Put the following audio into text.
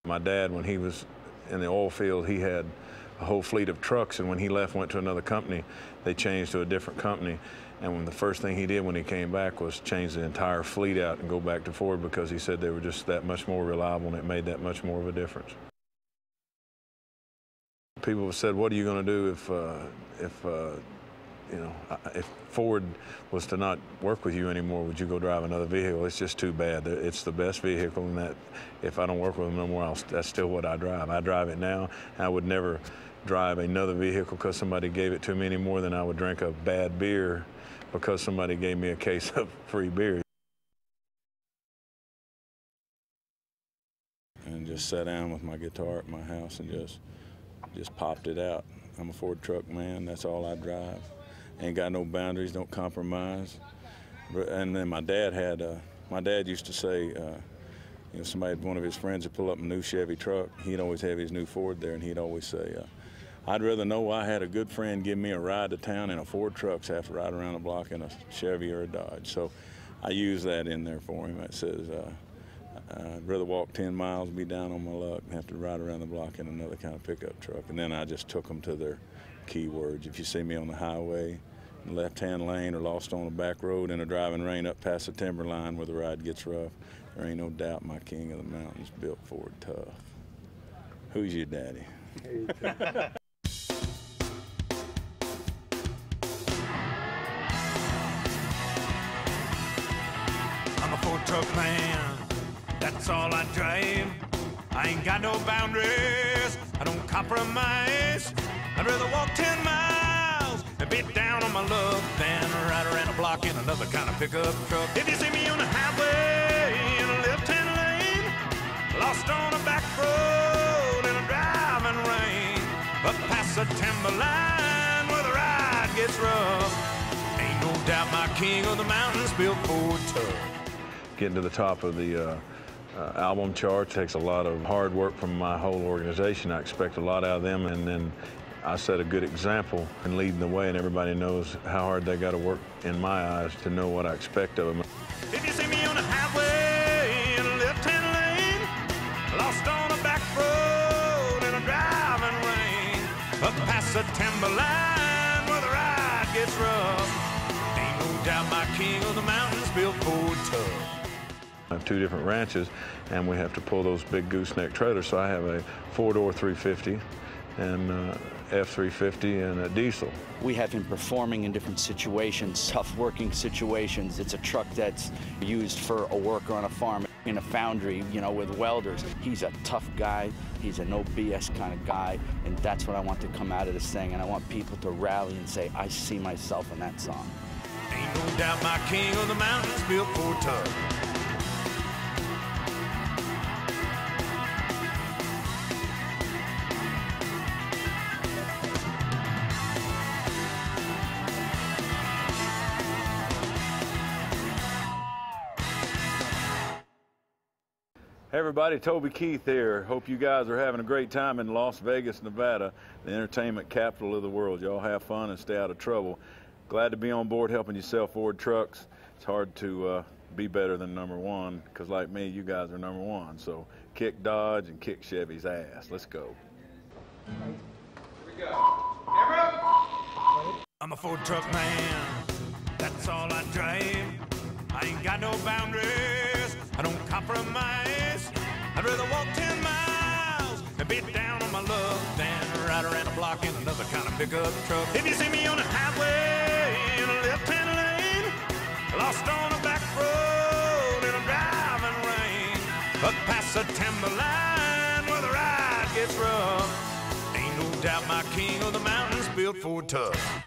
My dad, when he was in the oil field, he had a whole fleet of trucks, and when he left, went to another company, they changed to a different company. And when the first thing he did when he came back was change the entire fleet out and go back to Ford, because he said they were just that much more reliable and it made that much more of a difference. People have said, what are you going to do if Ford was to not work with you anymore? Would you go drive another vehicle? It's just too bad. It's the best vehicle, and that if I don't work with them no more, that's still what I drive. I drive it now. I would never drive another vehicle because somebody gave it to me any more than I would drink a bad beer because somebody gave me a case of free beer. And just sat down with my guitar at my house and just popped it out. I'm a Ford truck man. That's all I drive. Ain't got no boundaries, don't compromise. And then my dad used to say, one of his friends would pull up a new Chevy truck. He'd always have his new Ford there, and he'd always say, I'd rather know I had a good friend give me a ride to town in a Ford truck so I have to ride around the block in a Chevy or a Dodge. So I use that in there for him. It says, I'd rather walk 10 miles, be down on my luck, and have to ride around the block in another kind of pickup truck. And then I just took them to their keywords. If you see me on the highway, in the left-hand lane, or lost on a back road in a driving rain up past the timberline where the ride gets rough, there ain't no doubt my king of the mountains built Ford tough. Who's your daddy? I'm a Ford truck man, that's all I drive. I ain't got no boundaries, I don't compromise. I'd rather walk 10 miles and be down on my luck than ride around a block in another kind of pickup truck. If you see me on the highway in a left-hand lane, lost on a back road in a driving rain, up past the timberline where the ride gets rough, ain't no doubt my king of the mountains built Ford tough. Getting to the top of the album chart takes a lot of hard work from my whole organization. I expect a lot out of them, and then I set a good example in leading the way, and everybody knows how hard they got to work in my eyes to know what I expect of them. If you see me on the highway in a left-hand lane, lost on a back road in a driving rain, up past the timberline where the ride gets rough, ain't no doubt my king of the mountains built Ford tough. I have two different ranches, and we have to pull those big gooseneck trailers, so I have a four-door 350 and F350 and a diesel. We have him performing in different situations, tough working situations. It's a truck that's used for a worker on a farm, in a foundry, with welders. He's a tough guy. He's a no BS kind of guy, and that's what I want to come out of this thing, and I want people to rally and say, I see myself in that song. Ain't no doubt my king of the mountains built Ford tough. Hey everybody, Toby Keith here. Hope you guys are having a great time in Las Vegas, Nevada, the entertainment capital of the world. Y'all have fun and stay out of trouble. Glad to be on board helping you sell Ford trucks. It's hard to be better than #1, because like me, you guys are #1. So kick Dodge and kick Chevy's ass. Let's go. Here we go. Camera! I'm a Ford truck man, that's all I drive. I ain't got no boundaries, I don't compromise. I'd rather walk 10 miles and be down on my luck than ride around a block in another kind of pickup truck. If you see me on the highway in a left-hand lane, lost on a back road in a driving rain, up past the timberline where the ride gets rough, ain't no doubt my king of the mountains built Ford tough.